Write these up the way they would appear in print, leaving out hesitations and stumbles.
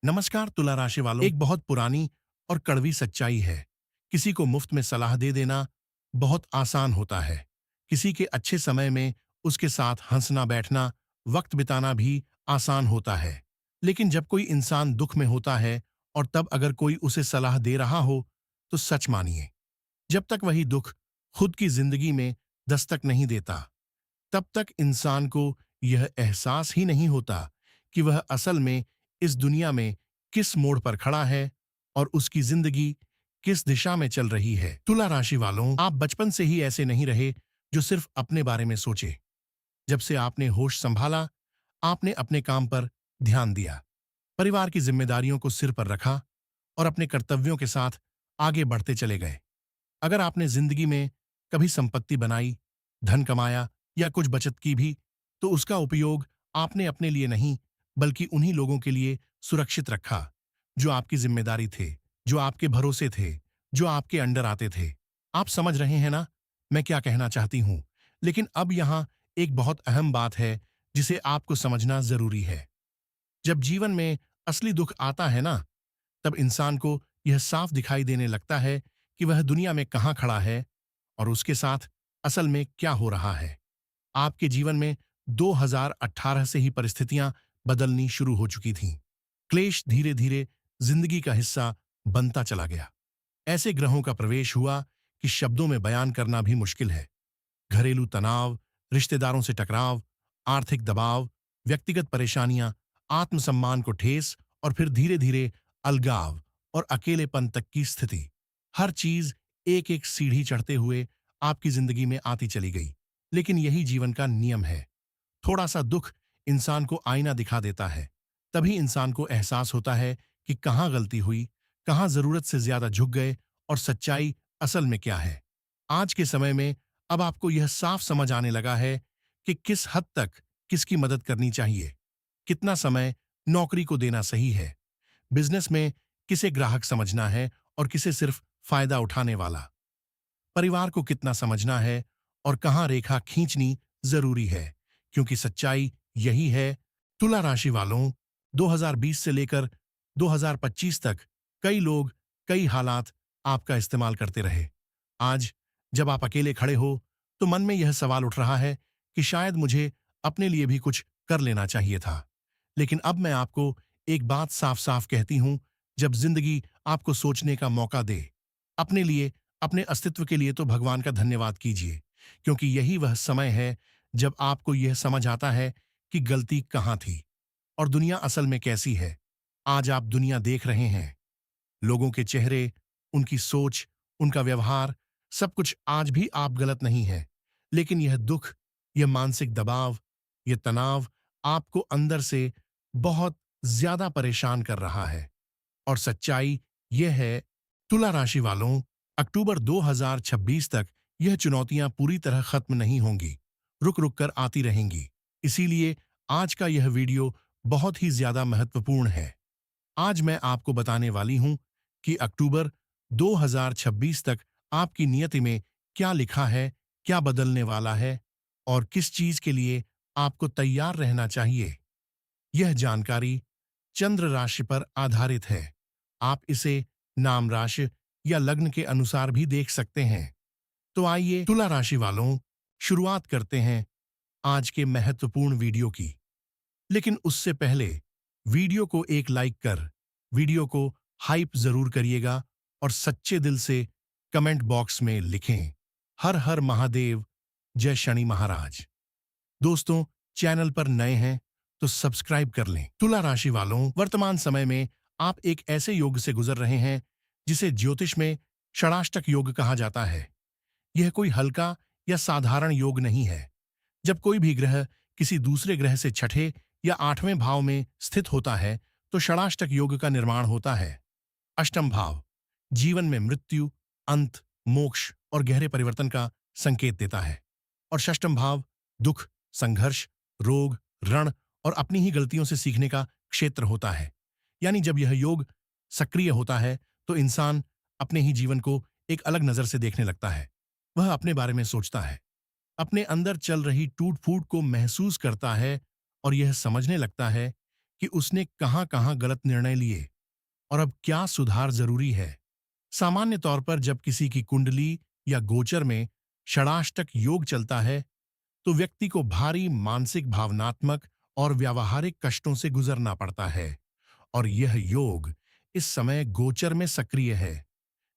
नमस्कार तुला राशि वालों, एक बहुत पुरानी और कड़वी सच्चाई है। किसी को मुफ्त में सलाह दे देना बहुत आसान होता है। किसी के अच्छे समय में उसके साथ हंसना बैठना, वक्त बिताना भी आसान होता है। लेकिन जब कोई इंसान दुख में होता है और तब अगर कोई उसे सलाह दे रहा हो, तो सच मानिए, जब तक वही दुख खुद की जिंदगी में दस्तक नहीं देता, तब तक इंसान को यह एहसास ही नहीं होता कि वह असल में इस दुनिया में किस मोड़ पर खड़ा है और उसकी जिंदगी किस दिशा में चल रही है। तुला राशि वालों, आप बचपन से ही ऐसे नहीं रहे जो सिर्फ अपने बारे में सोचे। जब से आपने होश संभाला, आपने अपने काम पर ध्यान दिया, परिवार की जिम्मेदारियों को सिर पर रखा और अपने कर्तव्यों के साथ आगे बढ़ते चले गए। अगर आपने जिंदगी में कभी संपत्ति बनाई, धन कमाया या कुछ बचत की भी, तो उसका उपयोग आपने अपने लिए नहीं, बल्कि उन्हीं लोगों के लिए सुरक्षित रखा जो आपकी जिम्मेदारी थे, जो आपके भरोसे थे, जो आपके अंडर आते थे। आप समझ रहे हैं ना मैं क्या कहना चाहती हूं? लेकिन अब यहां एक बहुत अहम बात है जिसे आपको समझना जरूरी है। जब जीवन में असली दुख आता है ना, तब इंसान को यह साफ दिखाई देने लगता है कि वह दुनिया में कहाँ खड़ा है और उसके साथ असल में क्या हो रहा है। आपके जीवन में 2018 से ही परिस्थितियां बदलनी शुरू हो चुकी थीं। क्लेश धीरे धीरे जिंदगी का हिस्सा बनता चला गया। ऐसे ग्रहों का प्रवेश हुआ कि शब्दों में बयान करना भी मुश्किल है। घरेलू तनाव, रिश्तेदारों से टकराव, आर्थिक दबाव, व्यक्तिगत परेशानियां, आत्मसम्मान को ठेस और फिर धीरे धीरे अलगाव और अकेलेपन तक की स्थिति। हर चीज एक एक सीढ़ी चढ़ते हुए आपकी जिंदगी में आती चली गई। लेकिन यही जीवन का नियम है। थोड़ा सा दुख इंसान को आईना दिखा देता है। तभी इंसान को एहसास होता है कि कहाँ गलती हुई, कहाँ जरूरत से ज्यादा झुक गए और सच्चाई असल में क्या है। आज के समय में अब आपको यह साफ समझ आने लगा है कि किस हद तक किसकी मदद करनी चाहिए, कितना समय नौकरी को देना सही है, बिजनेस में किसे ग्राहक समझना है और किसे सिर्फ फायदा उठाने वाला, परिवार को कितना समझना है और कहाँ रेखा खींचनी जरूरी है। क्योंकि सच्चाई यही है तुला राशि वालों, 2020 से लेकर 2025 तक कई लोग, कई हालात आपका इस्तेमाल करते रहे। आज जब आप अकेले खड़े हो, तो मन में यह सवाल उठ रहा है कि शायद मुझे अपने लिए भी कुछ कर लेना चाहिए था। लेकिन अब मैं आपको एक बात साफ साफ कहती हूं, जब जिंदगी आपको सोचने का मौका दे, अपने लिए, अपने अस्तित्व के लिए, तो भगवान का धन्यवाद कीजिए। क्योंकि यही वह समय है जब आपको यह समझ आता है कि गलती कहाँ थी और दुनिया असल में कैसी है। आज आप दुनिया देख रहे हैं, लोगों के चेहरे, उनकी सोच, उनका व्यवहार, सब कुछ आज भी आप गलत नहीं है। लेकिन यह दुख, यह मानसिक दबाव, यह तनाव आपको अंदर से बहुत ज्यादा परेशान कर रहा है। और सच्चाई यह है तुला राशि वालों, अक्टूबर 2026 तक यह चुनौतियां पूरी तरह खत्म नहीं होंगी, रुक रुक कर आती रहेंगी। इसीलिए आज का यह वीडियो बहुत ही ज्यादा महत्वपूर्ण है। आज मैं आपको बताने वाली हूं कि अक्टूबर 2026 तक आपकी नियति में क्या लिखा है, क्या बदलने वाला है और किस चीज के लिए आपको तैयार रहना चाहिए। यह जानकारी चंद्र राशि पर आधारित है। आप इसे नाम राशि या लग्न के अनुसार भी देख सकते हैं। तो आइए तुला राशि वालों, शुरुआत करते हैं आज के महत्वपूर्ण वीडियो की। लेकिन उससे पहले वीडियो को एक लाइक कर, वीडियो को हाइप जरूर करिएगा और सच्चे दिल से कमेंट बॉक्स में लिखें, हर हर महादेव, जय शनि महाराज। दोस्तों, चैनल पर नए हैं तो सब्सक्राइब कर लें। तुला राशि वालों, वर्तमान समय में आप एक ऐसे योग से गुजर रहे हैं जिसे ज्योतिष में षडाष्टक योग कहा जाता है। यह कोई हल्का या साधारण योग नहीं है। जब कोई भी ग्रह किसी दूसरे ग्रह से छठे या आठवें भाव में स्थित होता है, तो षडाष्टक योग का निर्माण होता है। अष्टम भाव जीवन में मृत्यु, अंत, मोक्ष और गहरे परिवर्तन का संकेत देता है। और षष्टम भाव दुख, संघर्ष, रोग, रण और अपनी ही गलतियों से सीखने का क्षेत्र होता है। यानी जब यह योग सक्रिय होता है, तो इंसान अपने ही जीवन को एक अलग नजर से देखने लगता है। वह अपने बारे में सोचता है, अपने अंदर चल रही टूट फूट को महसूस करता है और यह समझने लगता है कि उसने कहाँ-कहाँ गलत निर्णय लिए और अब क्या सुधार जरूरी है। सामान्य तौर पर जब किसी की कुंडली या गोचर में षडाष्टक योग चलता है, तो व्यक्ति को भारी मानसिक, भावनात्मक और व्यावहारिक कष्टों से गुजरना पड़ता है और यह योग इस समय गोचर में सक्रिय है।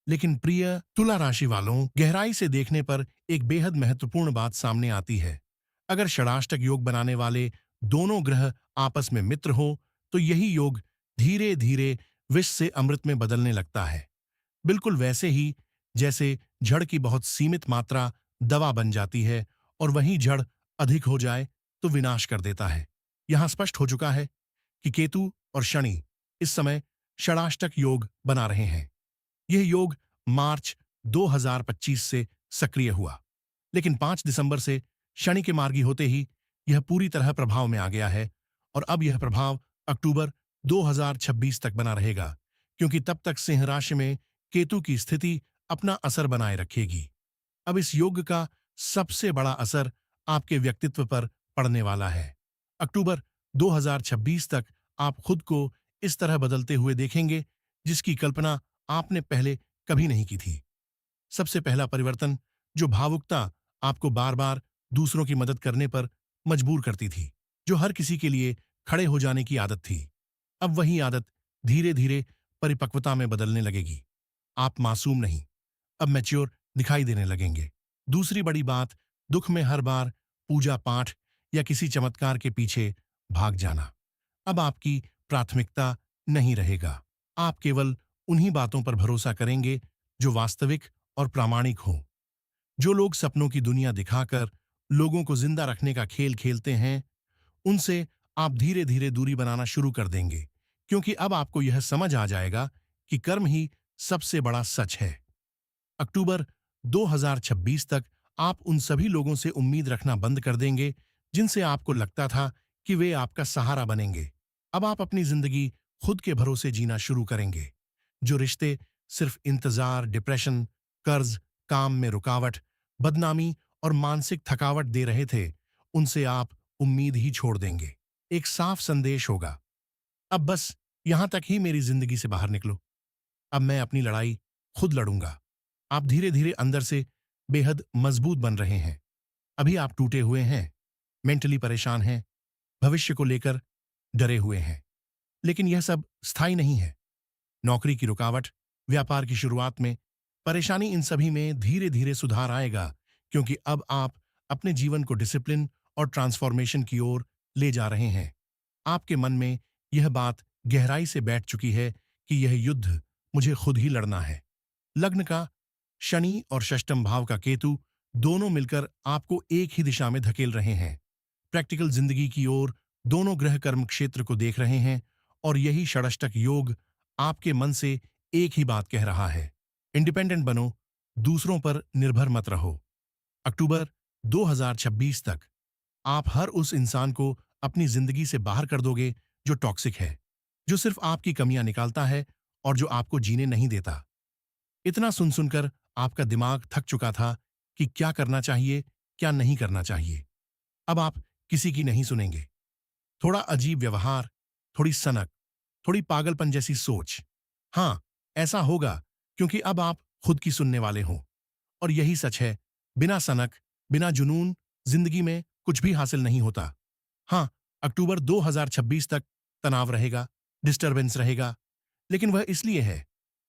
लेकिन प्रिय तुला राशि वालों, गहराई से देखने पर एक बेहद महत्वपूर्ण बात सामने आती है। अगर षडाष्टक योग बनाने वाले दोनों ग्रह आपस में मित्र हो, तो यही योग धीरे धीरे विष से अमृत में बदलने लगता है। बिल्कुल वैसे ही जैसे जड़ की बहुत सीमित मात्रा दवा बन जाती है और वहीं जड़ अधिक हो जाए तो विनाश कर देता है। यहां स्पष्ट हो चुका है कि केतु और शनि इस समय षडाष्टक योग बना रहे हैं। यह योग मार्च 2025 से सक्रिय हुआ, लेकिन 5 दिसंबर से शनि के मार्गी होते ही यह पूरी तरह प्रभाव में आ गया है और अब यह प्रभाव अक्टूबर 2026 तक बना रहेगा, क्योंकि तब तक सिंह राशि में केतु की स्थिति अपना असर बनाए रखेगी। अब इस योग का सबसे बड़ा असर आपके व्यक्तित्व पर पड़ने वाला है। अक्टूबर 2026 तक आप खुद को इस तरह बदलते हुए देखेंगे जिसकी कल्पना आपने पहले कभी नहीं की थी। सबसे पहला परिवर्तन, जो भावुकता आपको बार बार दूसरों की मदद करने पर मजबूर करती थी, जो हर किसी के लिए खड़े हो जाने की आदत थी, अब वही आदत धीरे धीरे परिपक्वता में बदलने लगेगी। आप मासूम नहीं, अब मैच्योर दिखाई देने लगेंगे। दूसरी बड़ी बात, दुख में हर बार पूजा पाठ या किसी चमत्कार के पीछे भाग जाना अब आपकी प्राथमिकता नहीं रहेगा। आप केवल उन्हीं बातों पर भरोसा करेंगे जो वास्तविक और प्रामाणिक हों। जो लोग सपनों की दुनिया दिखाकर लोगों को जिंदा रखने का खेल खेलते हैं, उनसे आप धीरे धीरे दूरी बनाना शुरू कर देंगे, क्योंकि अब आपको यह समझ आ जाएगा कि कर्म ही सबसे बड़ा सच है। अक्टूबर 2026 तक आप उन सभी लोगों से उम्मीद रखना बंद कर देंगे जिनसे आपको लगता था कि वे आपका सहारा बनेंगे। अब आप अपनी जिंदगी खुद के भरोसे जीना शुरू करेंगे। जो रिश्ते सिर्फ इंतजार, डिप्रेशन, कर्ज, काम में रुकावट, बदनामी और मानसिक थकावट दे रहे थे, उनसे आप उम्मीद ही छोड़ देंगे। एक साफ संदेश होगा, अब बस यहां तक ही, मेरी जिंदगी से बाहर निकलो। अब मैं अपनी लड़ाई खुद लड़ूंगा। आप धीरे धीरे अंदर से बेहद मजबूत बन रहे हैं। अभी आप टूटे हुए हैं, मेंटली परेशान हैं, भविष्य को लेकर डरे हुए हैं, लेकिन यह सब स्थायी नहीं है। नौकरी की रुकावट, व्यापार की शुरुआत में परेशानी, इन सभी में धीरे धीरे सुधार आएगा, क्योंकि अब आप अपने जीवन को डिसिप्लिन और ट्रांसफॉर्मेशन की ओर ले जा रहे हैं। आपके मन में यह बात गहराई से बैठ चुकी है कि यह युद्ध मुझे खुद ही लड़ना है। लग्न का शनि और षष्ठम भाव का केतु दोनों मिलकर आपको एक ही दिशा में धकेल रहे हैं। प्रैक्टिकल जिंदगी की ओर दोनों ग्रह कर्म क्षेत्र को देख रहे हैं और यही षडाष्टक योग आपके मन से एक ही बात कह रहा है, इंडिपेंडेंट बनो, दूसरों पर निर्भर मत रहो। अक्टूबर 2026 तक आप हर उस इंसान को अपनी जिंदगी से बाहर कर दोगे जो टॉक्सिक है, जो सिर्फ आपकी कमियां निकालता है और जो आपको जीने नहीं देता। इतना सुन सुनकर आपका दिमाग थक चुका था कि क्या करना चाहिए, क्या नहीं करना चाहिए। अब आप किसी की नहीं सुनेंगे। थोड़ा अजीब व्यवहार, थोड़ी सनक, थोड़ी पागलपन जैसी सोच, हाँ, ऐसा होगा क्योंकि अब आप खुद की सुनने वाले हो। और यही सच है, बिना सनक, बिना जुनून जिंदगी में कुछ भी हासिल नहीं होता। हाँ, अक्टूबर 2026 तक तनाव रहेगा, डिस्टरबेंस रहेगा, लेकिन वह इसलिए है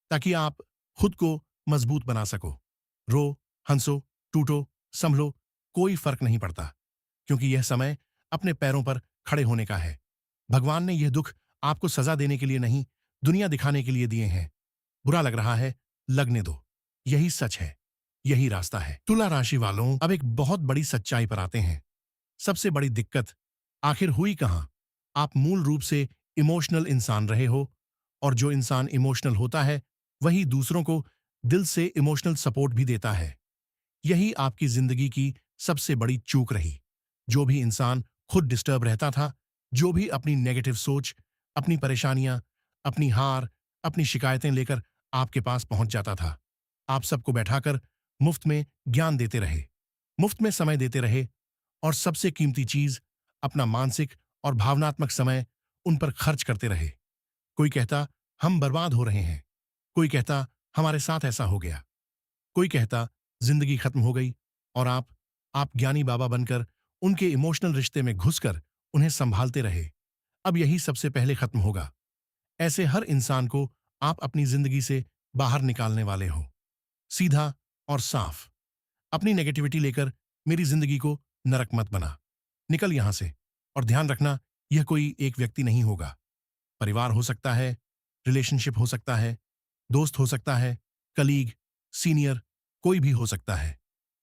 ताकि आप खुद को मजबूत बना सको। रो, हंसो, टूटो, संभलो, कोई फर्क नहीं पड़ता, क्योंकि यह समय अपने पैरों पर खड़े होने का है। भगवान ने यह दुख आपको सजा देने के लिए नहीं, दुनिया दिखाने के लिए दिए हैं। बुरा लग रहा है, लगने दो, यही सच है, यही रास्ता है। तुला राशि वालों, अब एक बहुत बड़ी सच्चाई पर आते हैं। सबसे बड़ी दिक्कत आखिर हुई कहां? आप मूल रूप से इमोशनल इंसान रहे हो, और जो इंसान इमोशनल होता है वही दूसरों को दिल से इमोशनल सपोर्ट भी देता है। यही आपकी जिंदगी की सबसे बड़ी चूक रही। जो भी इंसान खुद डिस्टर्ब रहता था, जो भी अपनी नेगेटिव सोच, अपनी परेशानियां, अपनी हार, अपनी शिकायतें लेकर आपके पास पहुंच जाता था, आप सबको बैठाकर मुफ्त में ज्ञान देते रहे, मुफ्त में समय देते रहे, और सबसे कीमती चीज, अपना मानसिक और भावनात्मक समय उन पर खर्च करते रहे। कोई कहता हम बर्बाद हो रहे हैं, कोई कहता हमारे साथ ऐसा हो गया, कोई कहता जिंदगी खत्म हो गई। और आप ज्ञानी बाबा बनकर उनके इमोशनल रिश्ते में घुसकर उन्हें संभालते रहे। अब यही सबसे पहले खत्म होगा। ऐसे हर इंसान को आप अपनी जिंदगी से बाहर निकालने वाले हो, सीधा और साफ। अपनी नेगेटिविटी लेकर मेरी जिंदगी को नरक मत बना। निकल यहां से। और ध्यान रखना, यह कोई एक व्यक्ति नहीं होगा। परिवार हो सकता है, रिलेशनशिप हो सकता है, दोस्त हो सकता है, कलीग, सीनियर, कोई भी हो सकता है।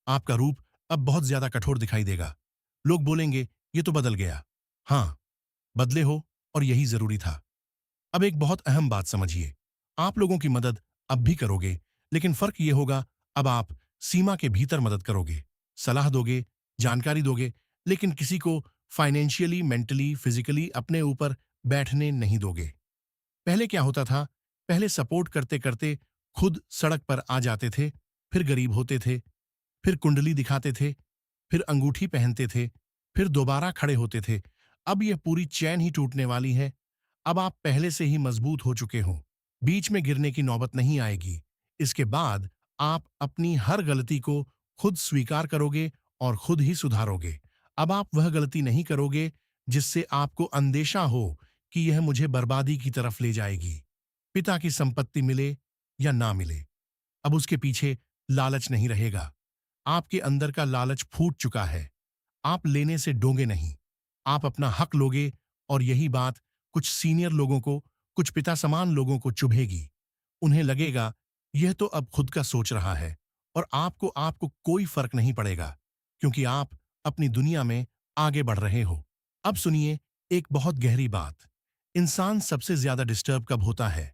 आपका रूप अब बहुत ज्यादा कठोर दिखाई देगा। लोग बोलेंगे ये तो बदल गया। हाँ, बदले हो, और यही जरूरी था। अब एक बहुत अहम बात समझिए, आप लोगों की मदद अब भी करोगे, लेकिन फर्क ये होगा, अब आप सीमा के भीतर मदद करोगे, सलाह दोगे, जानकारी दोगे, लेकिन किसी को फाइनेंशियली, मेंटली, फिजिकली अपने ऊपर बैठने नहीं दोगे। पहले क्या होता था? पहले सपोर्ट करते करते खुद सड़क पर आ जाते थे, फिर गरीब होते थे, फिर कुंडली दिखाते थे, फिर अंगूठी पहनते थे, फिर दोबारा खड़े होते थे। अब यह पूरी चैन ही टूटने वाली है। अब आप पहले से ही मजबूत हो चुके हो, बीच में गिरने की नौबत नहीं आएगी। इसके बाद आप अपनी हर गलती को खुद स्वीकार करोगे और खुद ही सुधारोगे। अब आप वह गलती नहीं करोगे जिससे आपको अंदेशा हो कि यह मुझे बर्बादी की तरफ ले जाएगी। पिता की संपत्ति मिले या ना मिले, अब उसके पीछे लालच नहीं रहेगा। आपके अंदर का लालच फूट चुका है। आप लेने से डोंगे नहीं, आप अपना हक लोगे। और यही बात कुछ सीनियर लोगों को, कुछ पिता समान लोगों को चुभेगी। उन्हें लगेगा यह तो अब खुद का सोच रहा है, और आपको आपको कोई फर्क नहीं पड़ेगा, क्योंकि आप अपनी दुनिया में आगे बढ़ रहे हो। अब सुनिए एक बहुत गहरी बात। इंसान सबसे ज्यादा डिस्टर्ब कब होता है?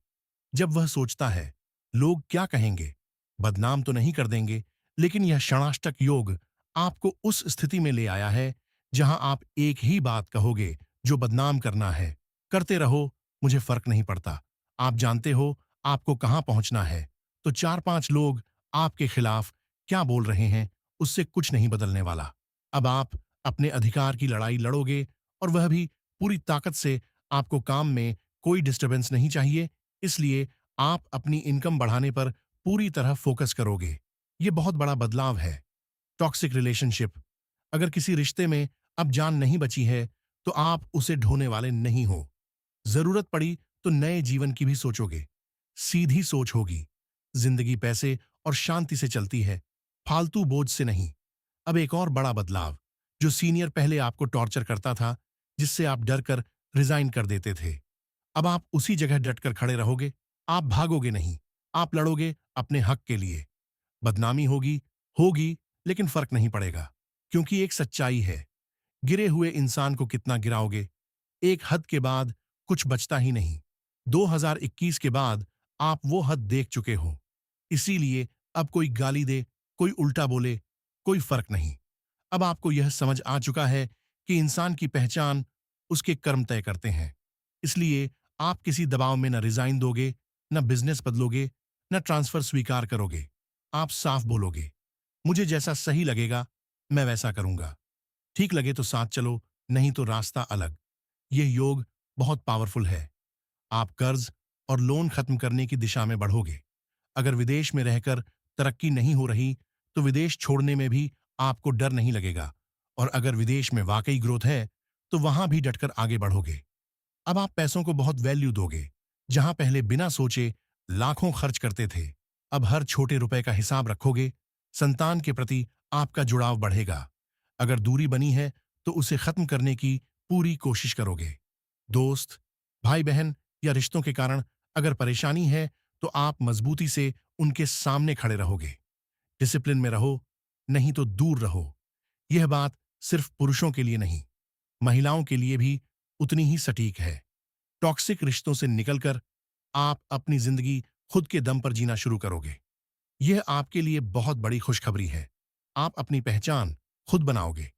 जब वह सोचता है लोग क्या कहेंगे। बदनाम तो नहीं कर देंगे, लेकिन यह षणाष्टक योग आपको उस स्थिति में ले आया है जहां आप एक ही बात कहोगे जो बदनाम करना है। करते रहो, मुझे फर्क नहीं पड़ता। आप जानते हो आपको कहां पहुंचना है। तो चार पांच लोग आपके खिलाफ क्या बोल रहे हैं, उससे कुछ नहीं बदलने वाला। अब आप अपने अधिकार की लड़ाई लड़ोगे, और वह भी पूरी ताकत से। आपको काम में कोई डिस्टरबेंस नहीं चाहिए, इसलिए आप अपनी इनकम बढ़ाने पर पूरी तरह फोकस करोगे। यह बहुत बड़ा बदलाव है। टॉक्सिक रिलेशनशिप, अगर किसी रिश्ते में अब जान नहीं बची है, तो आप उसे ढोने वाले नहीं हो। जरूरत पड़ी तो नए जीवन की भी सोचोगे। सीधी सोच होगी। जिंदगी पैसे और शांति से चलती है, फालतू बोझ से नहीं। अब एक और बड़ा बदलाव, जो सीनियर पहले आपको टॉर्चर करता था, जिससे आप डर कर रिजाइन कर देते थे, अब आप उसी जगह डटकर खड़े रहोगे। आप भागोगे नहीं, आप लड़ोगे अपने हक के लिए। बदनामी होगी, होगी, लेकिन फर्क नहीं पड़ेगा, क्योंकि एक सच्चाई है, गिरे हुए इंसान को कितना गिराओगे, एक हद के बाद कुछ बचता ही नहीं। 2021 के बाद आप वो हद देख चुके हो। इसीलिए अब कोई गाली दे, कोई उल्टा बोले, कोई फर्क नहीं। अब आपको यह समझ आ चुका है कि इंसान की पहचान उसके कर्म तय करते हैं। इसलिए आप किसी दबाव में न रिजाइन दोगे, न बिजनेस बदलोगे, न ट्रांसफर स्वीकार करोगे। आप साफ बोलोगे, मुझे जैसा सही लगेगा मैं वैसा करूंगा। ठीक लगे तो साथ चलो, नहीं तो रास्ता अलग। यह योग बहुत पावरफुल है। आप कर्ज और लोन खत्म करने की दिशा में बढ़ोगे। अगर विदेश में रहकर तरक्की नहीं हो रही, तो विदेश छोड़ने में भी आपको डर नहीं लगेगा। और अगर विदेश में वाकई ग्रोथ है, तो वहां भी डटकर आगे बढ़ोगे। अब आप पैसों को बहुत वैल्यू दोगे। जहां पहले बिना सोचे लाखों खर्च करते थे, अब हर छोटे रुपए का हिसाब रखोगे। संतान के प्रति आपका जुड़ाव बढ़ेगा। अगर दूरी बनी है, तो उसे खत्म करने की पूरी कोशिश करोगे। दोस्त, भाई बहन या रिश्तों के कारण अगर परेशानी है, तो आप मजबूती से उनके सामने खड़े रहोगे। डिसिप्लिन में रहो, नहीं तो दूर रहो। यह बात सिर्फ पुरुषों के लिए नहीं, महिलाओं के लिए भी उतनी ही सटीक है। टॉक्सिक रिश्तों से निकलकर आप अपनी जिंदगी खुद के दम पर जीना शुरू करोगे। यह आपके लिए बहुत बड़ी खुशखबरी है। आप अपनी पहचान खुद बनाओगे,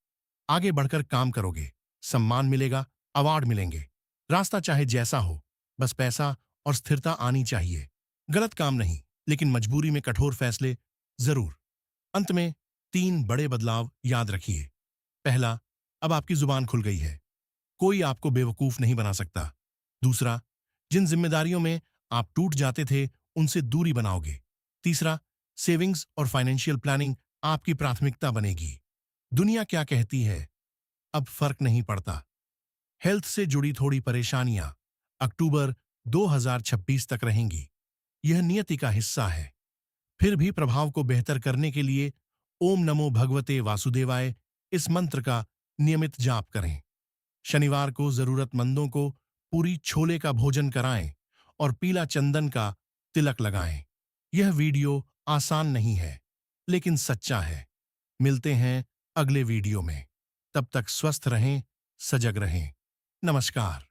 आगे बढ़कर काम करोगे, सम्मान मिलेगा, अवार्ड मिलेंगे। रास्ता चाहे जैसा हो, बस पैसा और स्थिरता आनी चाहिए। गलत काम नहीं, लेकिन मजबूरी में कठोर फैसले जरूर। अंत में 3 बड़े बदलाव याद रखिए। पहला, अब आपकी जुबान खुल गई है। कोई आपको बेवकूफ नहीं बना सकता। दूसरा, जिन जिम्मेदारियों में आप टूट जाते थे, उनसे दूरी बनाओगे। तीसरा, सेविंग्स और फाइनेंशियल प्लानिंग आपकी प्राथमिकता बनेगी। दुनिया क्या कहती है, अब फर्क नहीं पड़ता। हेल्थ से जुड़ी थोड़ी परेशानियां अक्टूबर 2026 तक रहेंगी। यह नियति का हिस्सा है। फिर भी प्रभाव को बेहतर करने के लिए ओम नमो भगवते वासुदेवाय इस मंत्र का नियमित जाप करें। शनिवार को जरूरतमंदों को पूरी छोले का भोजन कराएं और पीला चंदन का तिलक लगाएं। यह वीडियो आसान नहीं है, लेकिन सच्चा है। मिलते हैं अगले वीडियो में। तब तक स्वस्थ रहें, सजग रहें। नमस्कार।